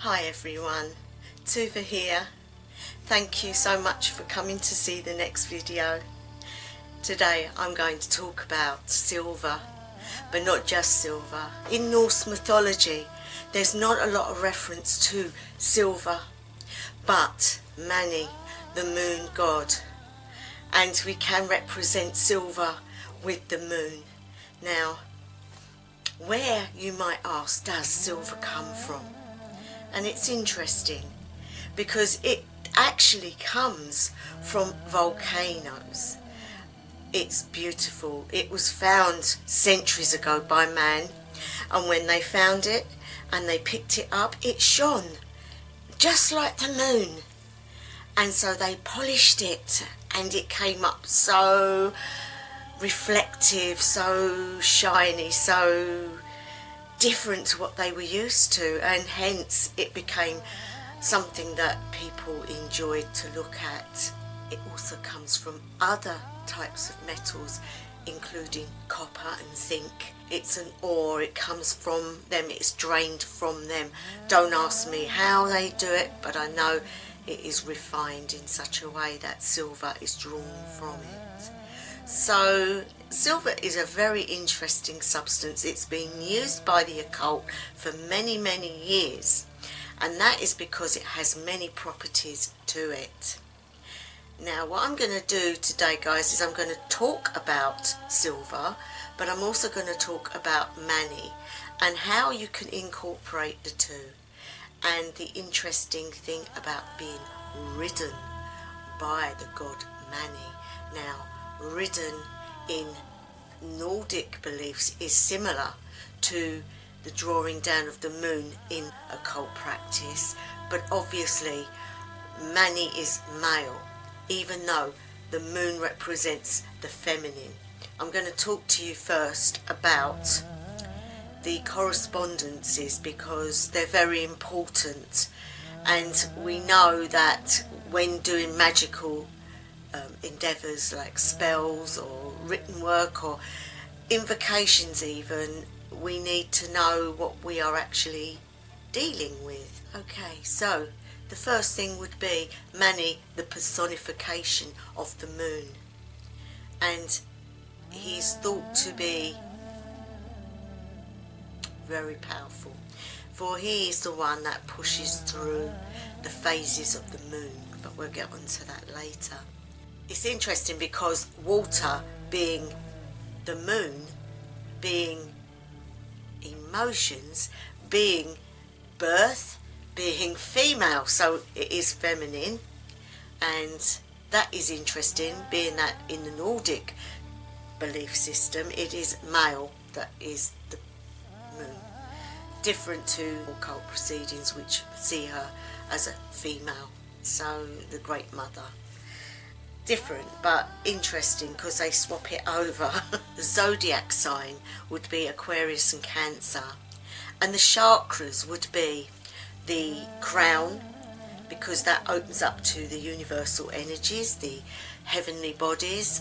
Hi everyone, Tuva here. Thank you so much for coming to see the next video. Today I'm going to talk about silver, but not just silver. In Norse mythology there's not a lot of reference to silver, but Mani, the moon god, and we can represent silver with the moon. Now, where, you might ask, does silver come from? And it's interesting because it actually comes from volcanoes. It's beautiful. It was found centuries ago by man, and when they found it and they picked it up, it shone just like the moon. And so they polished it and it came up so reflective, so shiny, so different to what they were used to, and hence it became something that people enjoyed to look at. It also comes from other types of metals, including copper and zinc. It's an ore, it comes from them, it's drained from them. Don't ask me how they do it, but I know it is refined in such a way that silver is drawn from it. So silver is a very interesting substance. It's been used by the occult for many years, and that is because it has many properties to it. Now what I'm going to do today, guys, is I'm going to talk about silver, but I'm also going to talk about Mani and how you can incorporate the two, and the interesting thing about being ridden by the god Mani. Now, ridden in Nordic beliefs is similar to the drawing down of the moon in occult practice, but obviously Mani is male, even though the moon represents the feminine. I'm going to talk to you first about the correspondences because they're very important, and we know that when doing magical endeavours like spells or written work or invocations even, we need to know what we are actually dealing with. Okay, so the first thing would be Mani, the personification of the moon, and he's thought to be very powerful, for he is the one that pushes through the phases of the moon, but we'll get onto that later. It's interesting because water, being the moon, being emotions, being birth, being female, so it is feminine, and that is interesting, being that in the Nordic belief system it is male that is the moon, different to occult proceedings which see her as a female, so the Great Mother. Different but interesting because they swap it over. The zodiac sign would be Aquarius and Cancer, and the chakras would be the crown, because that opens up to the universal energies, the heavenly bodies.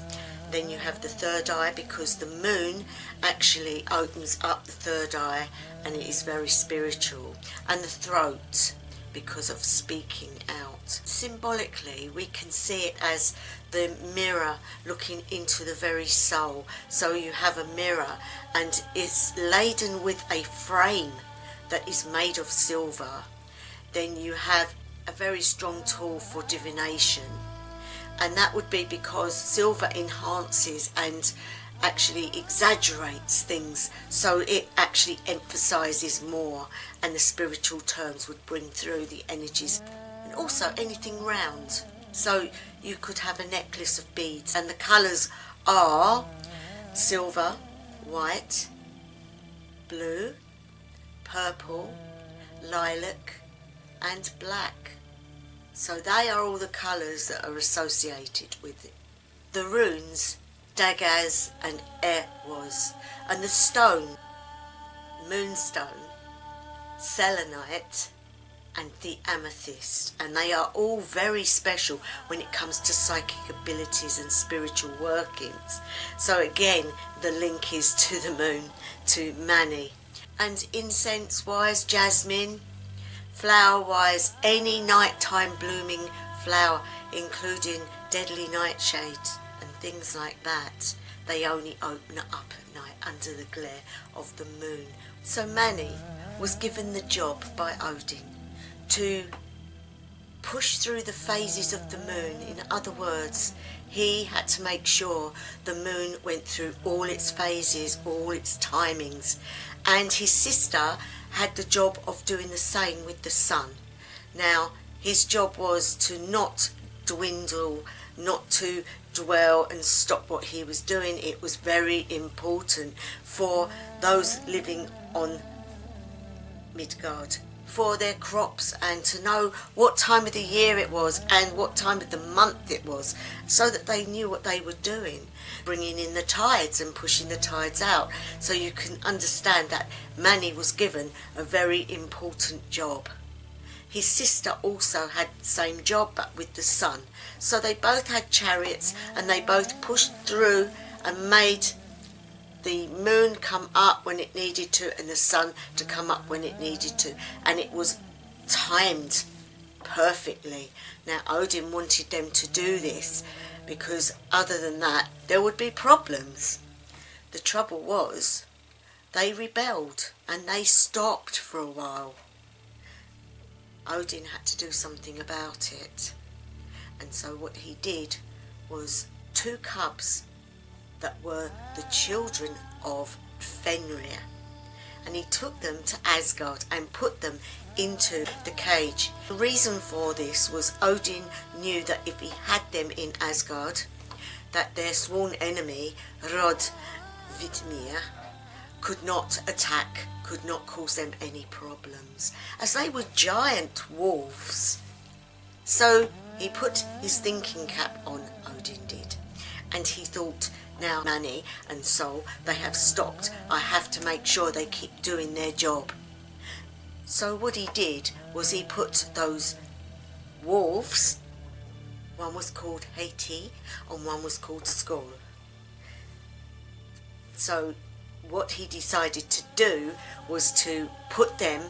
Then you have the third eye, because the moon actually opens up the third eye and it is very spiritual, and the throat because of speaking out. Symbolically we can see it as the mirror looking into the very soul. So you have a mirror and it's laden with a frame that is made of silver. Then you have a very strong tool for divination, and that would be because silver enhances and actually exaggerates things, so it actually emphasizes more, and the spiritual terms would bring through the energies, and also anything round. So you could have a necklace of beads, and the colors are silver, white, blue, purple, lilac and black. So they are all the colours that are associated with it. The runes, Dagaz and Erwas, and the stone, moonstone, selenite and the amethyst, and they are all very special when it comes to psychic abilities and spiritual workings. So again, the link is to the moon, to Mani. And incense wise, jasmine, Flower-wise, any nighttime blooming flower, including deadly nightshades and things like that, they only open up at night under the glare of the moon. So Mani was given the job by Odin to push through the phases of the moon. In other words, he had to make sure the moon went through all its phases, all its timings, and his sister had the job of doing the same with the sun. Now, his job was to not dwindle, not to dwell and stop what he was doing. It was very important for those living on Midgard, for their crops, and to know what time of the year it was and what time of the month it was, so that they knew what they were doing, bringing in the tides and pushing the tides out. So you can understand that Mani was given a very important job. His sister also had the same job, but with the sun. So they both had chariots, and they both pushed through and made the moon come up when it needed to and the sun to come up when it needed to. And it was timed perfectly. Now, Odin wanted them to do this because other than that, there would be problems. The trouble was, they rebelled and they stopped for a while. Odin had to do something about it, and so what he did was 2 cubs that were the children of Fenrir, and he took them to Asgard and put them into the cage. The reason for this was Odin knew that if he had them in Asgard, that their sworn enemy Vidmir could not attack, could not cause them any problems, as they were giant wolves. So he put his thinking cap on, Odin did, and he thought, now Mani and Sol, they have stopped, I have to make sure they keep doing their job. So what he did was he put those wolves, one was called Hati and one was called Skol. So what he decided to do was to put them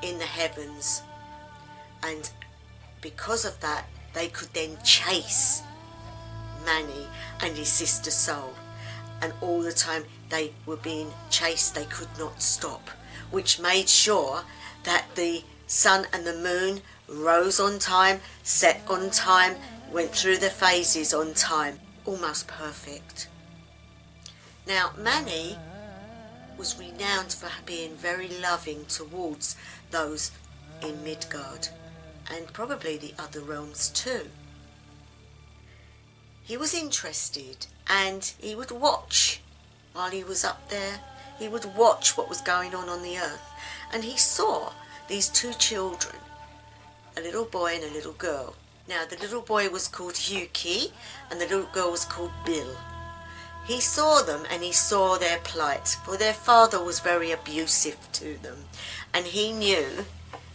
in the heavens, and because of that they could then chase Mani and his sister Sol, and all the time they were being chased, they could not stop, which made sure that the sun and the moon rose on time, set on time, went through the phases on time, almost perfect. Now, Mani was renowned for being very loving towards those in Midgard, and probably the other realms too. He was interested, and he would watch while he was up there. He would watch what was going on the earth, and he saw these 2 children, a little boy and a little girl. Now, the little boy was called Huki, and the little girl was called Bil. He saw them and he saw their plight, for their father was very abusive to them, and he knew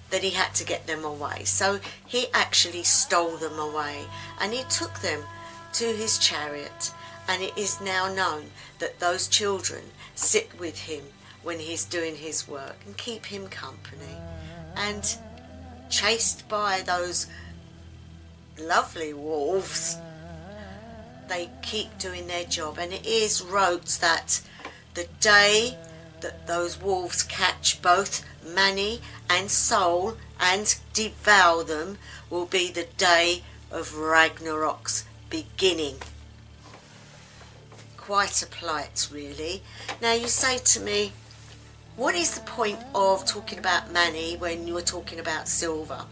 that he had to get them away. So he actually stole them away, and he took them to his chariot, and it is now known that those children sit with him when he's doing his work and keep him company. And chased by those lovely wolves, they keep doing their job, and it is wrote that the day that those wolves catch both Mani and Sol and devour them will be the day of Ragnarok's beginning. Quite a plight, really. Now, you say to me, what is the point of talking about Mani when you were talking about silver?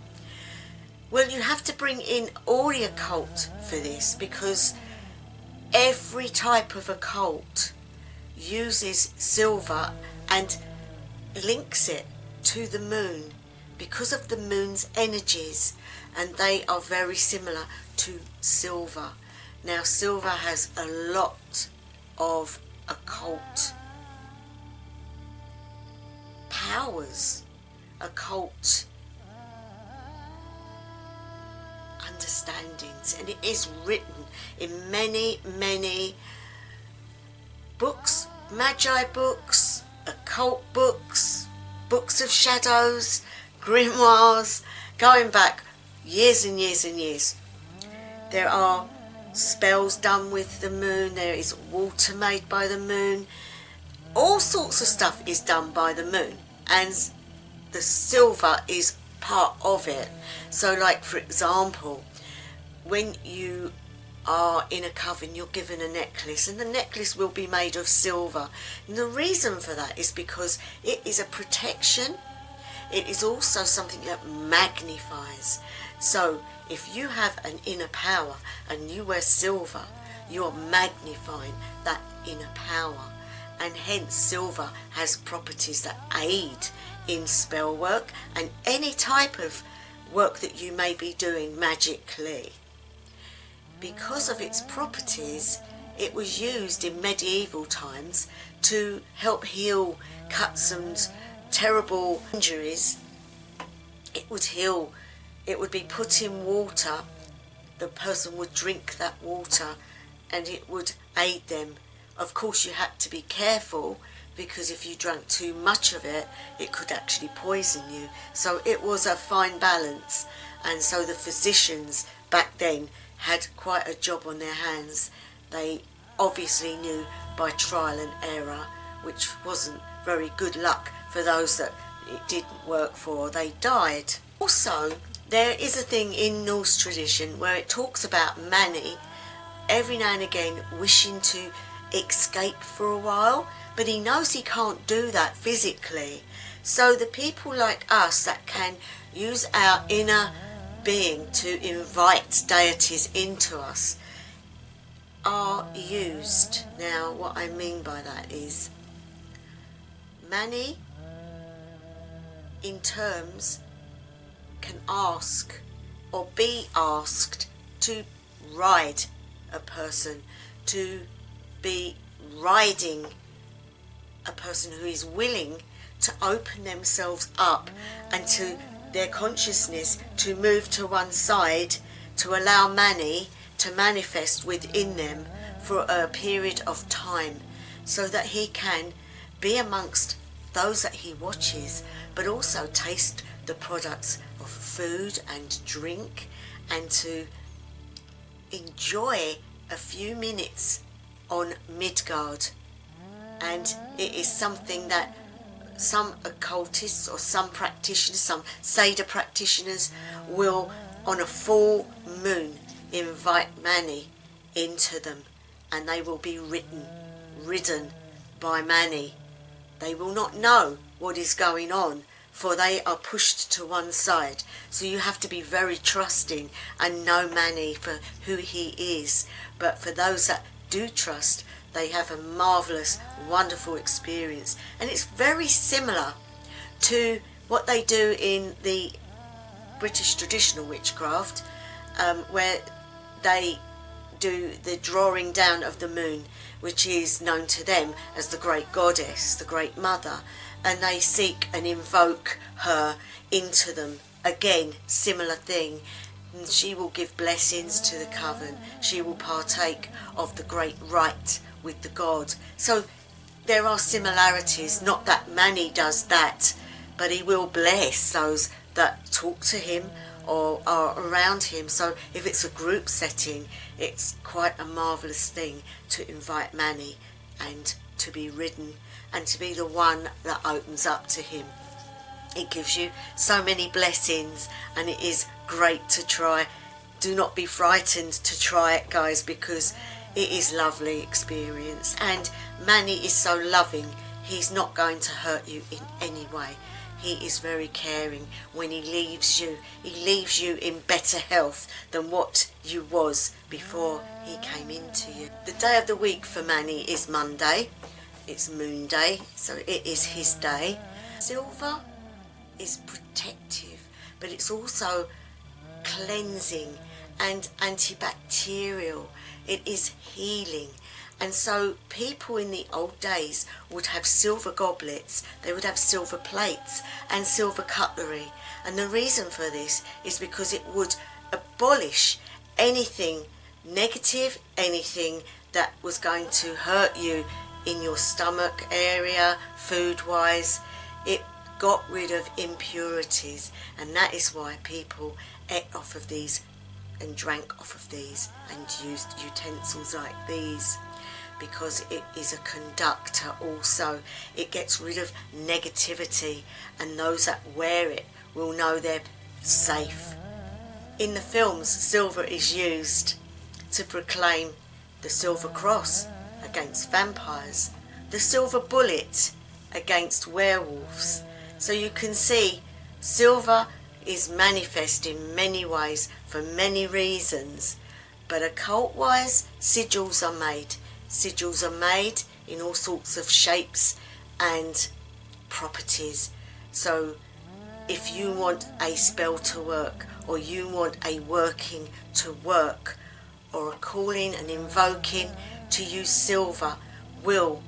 Well, you have to bring in all the occult for this, because every type of occult uses silver and links it to the moon because of the moon's energies, and they are very similar to silver. Now, silver has a lot of occult powers, occult understandings, and it is written in many, many books, magi books, occult books, books of shadows, grimoires, going back years and years and years. There are spells done with the moon, there is water made by the moon, all sorts of stuff is done by the moon, and the silver is part of it. So like for example, when you are in a coven, you're given a necklace, and the necklace will be made of silver, and the reason for that is because it is a protection. It is also something that magnifies. So if you have an inner power and you wear silver, you are magnifying that inner power, and hence silver has properties that aid in spell work and any type of work that you may be doing magically. Because of its properties, it was used in medieval times to help heal cuts and terrible injuries. It would heal, it would be put in water, the person would drink that water and it would aid them. Of course you had to be careful, because if you drank too much of it, it could actually poison you. So it was a fine balance, and so the physicians back then had quite a job on their hands. They obviously knew by trial and error, which wasn't very good luck for those that it didn't work for. They died. Also, there is a thing in Norse tradition where it talks about Mani every now and again wishing to escape for a while, but he knows he can't do that physically. So the people like us that can use our inner being to invite deities into us are used. Now what I mean by that is Mani in terms can ask or be asked to ride a person, to be riding a person who is willing to open themselves up and to their consciousness to move to one side, to allow Mani to manifest within them for a period of time, so that he can be amongst those that he watches, but also taste the products of food and drink, and to enjoy a few minutes on Midgard. And it is something that some occultists or some practitioners, some Seder practitioners, will on a full moon invite Mani into them, and they will be ridden by Mani. They will not know what is going on, for they are pushed to one side. So you have to be very trusting and know Mani for who he is. But for those that do trust, they have a marvellous, wonderful experience. And it's very similar to what they do in the British traditional witchcraft, where they do the drawing down of the moon, which is known to them as the great goddess, the great mother, and they seek and invoke her into them. Again, similar thing. And she will give blessings to the coven. She will partake of the great rite with the god. So there are similarities, not that Mani does that, but he will bless those that talk to him or are around him. So if it's a group setting, it's quite a marvellous thing to invite Mani and to be ridden and to be the one that opens up to him. It gives you so many blessings, and it is great to try. Do not be frightened to try it, guys, because it is lovely experience, and Mani is so loving. He's not going to hurt you in any way. He is very caring. When he leaves you in better health than what you was before he came into you. The day of the week for Mani is Monday. It's Moon Day, so it is his day. Silver is protective, but it's also cleansing and antibacterial. It is healing. And so people in the old days would have silver goblets, they would have silver plates and silver cutlery. And the reason for this is because it would abolish anything negative, anything that was going to hurt you in your stomach area, food-wise. It got rid of impurities, and that is why people ate off of these and drank off of these and used utensils like these, because it is a conductor also. It gets rid of negativity, and those that wear it will know they're safe. In the films, silver is used to proclaim the silver cross against vampires, the silver bullet against werewolves. So you can see silver is manifest in many ways for many reasons, but occult wise, sigils are made. Sigils are made in all sorts of shapes and properties. So if you want a spell to work, or you want a working to work, or a calling and invoking to use silver, will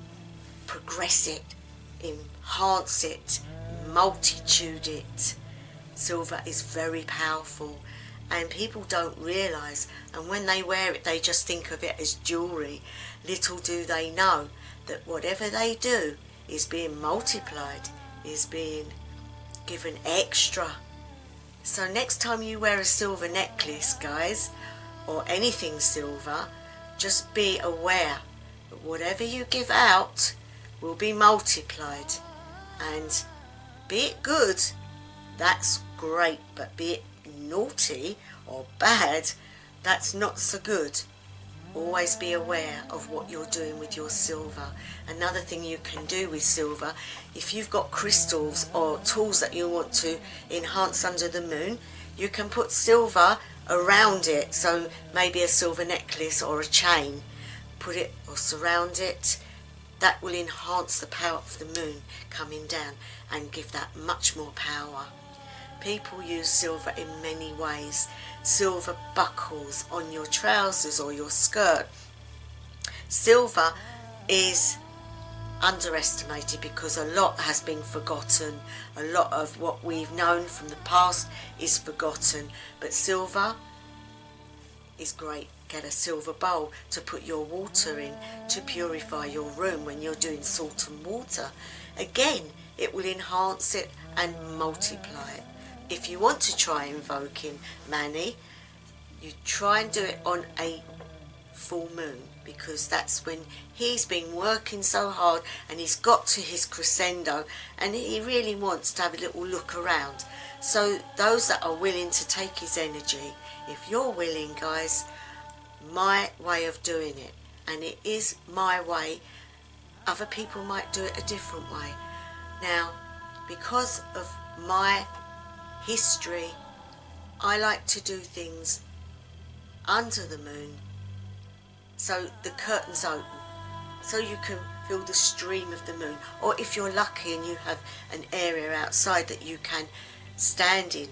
progress it, enhance it, multitude it. Silver is very powerful, and people don't realise, and when they wear it they just think of it as jewellery. Little do they know that whatever they do is being multiplied, is being given extra. So next time you wear a silver necklace, guys, or anything silver, just be aware that whatever you give out will be multiplied. And be it good, that's great, but be it naughty or bad, that's not so good. Always be aware of what you're doing with your silver. Another thing you can do with silver, if you've got crystals or tools that you want to enhance under the moon, you can put silver around it. So maybe a silver necklace or a chain, put it or surround it. That will enhance the power of the moon coming down and give that much more power. People use silver in many ways. Silver buckles on your trousers or your skirt. Silver is underestimated because a lot has been forgotten. A lot of what we've known from the past is forgotten. But silver is great. Get a silver bowl to put your water in to purify your room when you're doing salt and water. Again, it will enhance it and multiply it. If you want to try invoking Manny, you try and do it on a full moon, because that's when he's been working so hard and he's got to his crescendo and he really wants to have a little look around. So those that are willing to take his energy, if you're willing, guys, my way of doing it, and it is my way, other people might do it a different way. Now, because of my history, I like to do things under the moon, so the curtains open, so you can feel the stream of the moon. Or if you're lucky and you have an area outside that you can stand in,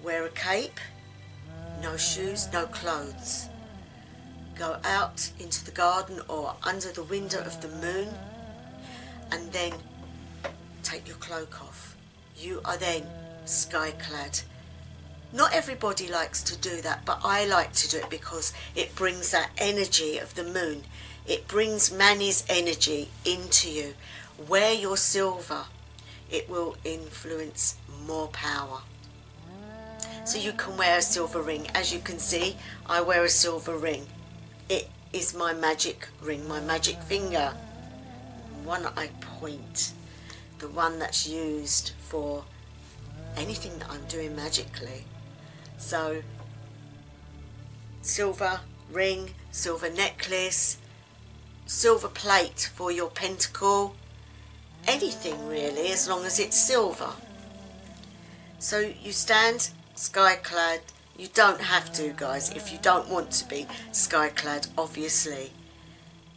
wear a cape, no shoes, no clothes. Go out into the garden or under the window of the moon, and then take your cloak off. You are then sky clad. Not everybody likes to do that, but I like to do it because it brings that energy of the moon. It brings Manny's energy into you. Wear your silver. It will influence more power. So you can wear a silver ring. As you can see, I wear a silver ring. It is my magic ring, my magic finger. One I point. The one that's used for anything that I'm doing magically. So silver ring, silver necklace, silver plate for your pentacle, anything really, as long as it's silver. So you stand sky clad. You don't have to, guys. If you don't want to be sky clad, obviously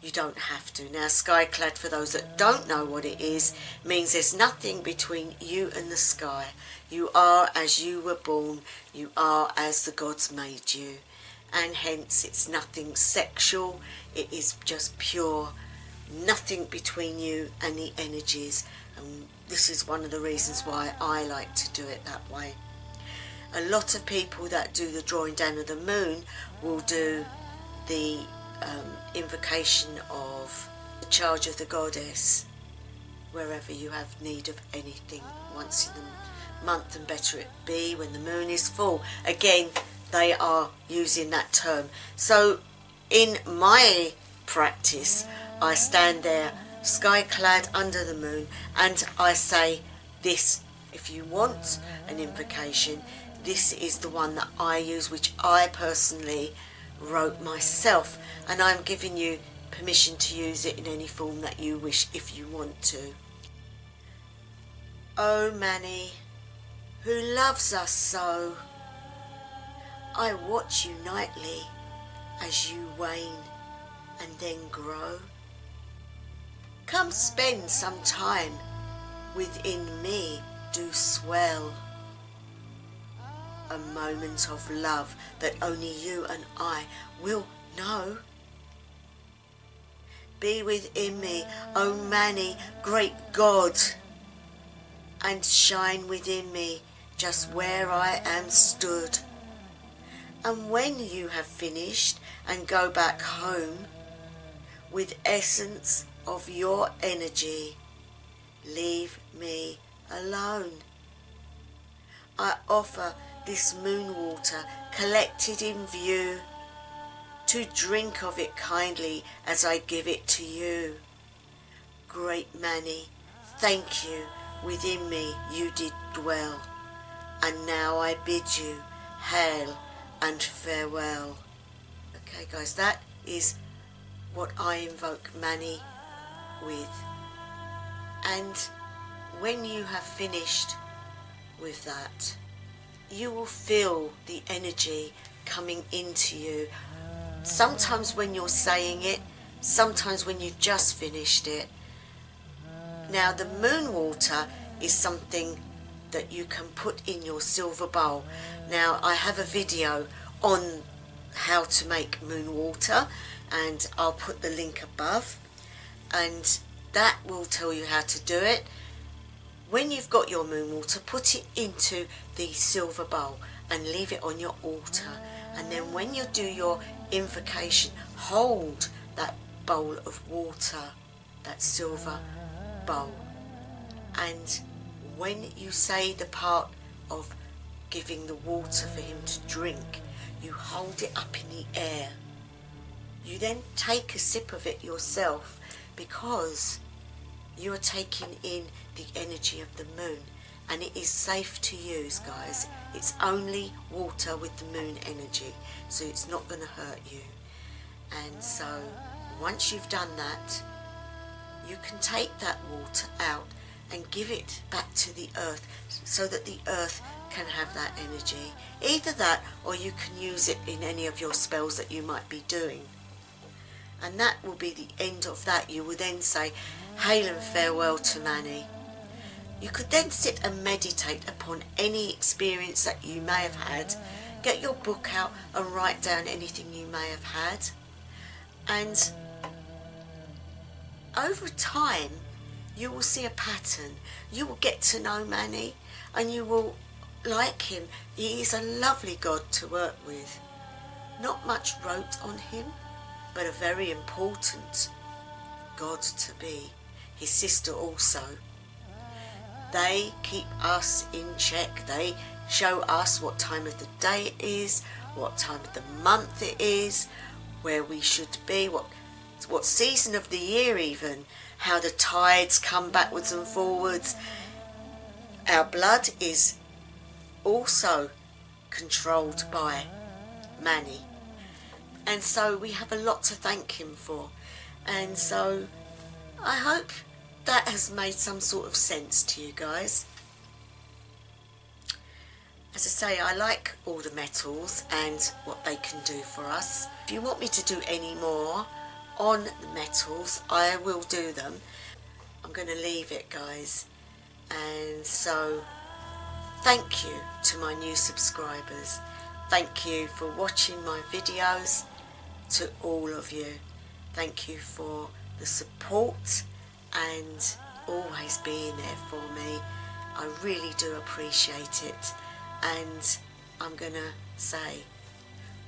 you don't have to. Now, sky clad, for those that don't know what it is, means there's nothing between you and the sky. You are as you were born. You are as the gods made you. And hence it's nothing sexual. It is just pure, nothing between you and the energies. And this is one of the reasons why I like to do it that way. A lot of people that do the drawing down of the moon will do the invocation of the charge of the goddess. wherever you have need of anything once in the month, and better it be when the moon is full. Again, they are using that term. So in my practice, I stand there sky clad under the moon and I say this. If you want an invocation, this is the one that I use, which I personally wrote myself, and I'm giving you permission to use it in any form that you wish if you want to. Oh Mani, who loves us so, I watch you nightly as you wane and then grow. Come spend some time within me, do swell, a moment of love that only you and I will know. Be within me, O Mani, great God, and shine within me just where I am stood. And when you have finished and go back home, with essence of your energy, leave me alone. I offer this moon water collected in view, to drink of it kindly as I give it to you. Great Mani, thank you, within me you did dwell, and now I bid you hail and farewell. Okay guys, that is what I invoke Mani with. And when you have finished with that, you will feel the energy coming into you. Sometimes when you're saying it, sometimes when you've just finished it. Now the moon water is something that you can put in your silver bowl. Now I have a video on how to make moon water, and I'll put the link above, and that will tell you how to do it. When you've got your moon water, put it into the silver bowl and leave it on your altar, and then when you do your invocation, hold that bowl of water, that silver bowl, and when you say the part of giving the water for him to drink, you hold it up in the air. You then take a sip of it yourself, because you are taking in the energy of the moon, and it is safe to use, guys. It's only water with the moon energy, so it's not going to hurt you. And so once you've done that, you can take that water out and give it back to the earth, so that the earth can have that energy. Either that, or you can use it in any of your spells that you might be doing. And that will be the end of that. You will then say, hail and farewell to Mani. You could then sit and meditate upon any experience that you may have had. Get your book out and write down anything you may have had. And over time, you will see a pattern. You will get to know Mani, and you will like him. He is a lovely God to work with. Not much wrote on him, but a very important God to be. His sister also. They keep us in check. They show us what time of the day it is, what time of the month it is, where we should be, what season of the year even, how the tides come backwards and forwards. Our blood is also controlled by Mani, and so we have a lot to thank him for. And so I hope that has made some sort of sense to you guys. As I say, I like all the metals and what they can do for us. If you want me to do any more on the metals, I will do them. I'm going to leave it, guys. And so thank you to my new subscribers. Thank you for watching my videos. To all of you, thank you for the support and always being there for me. I really do appreciate it. And I'm gonna say,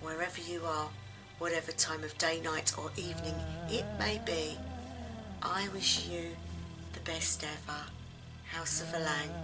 wherever you are, whatever time of day, night or evening it may be, I wish you the best ever. House of Elaine.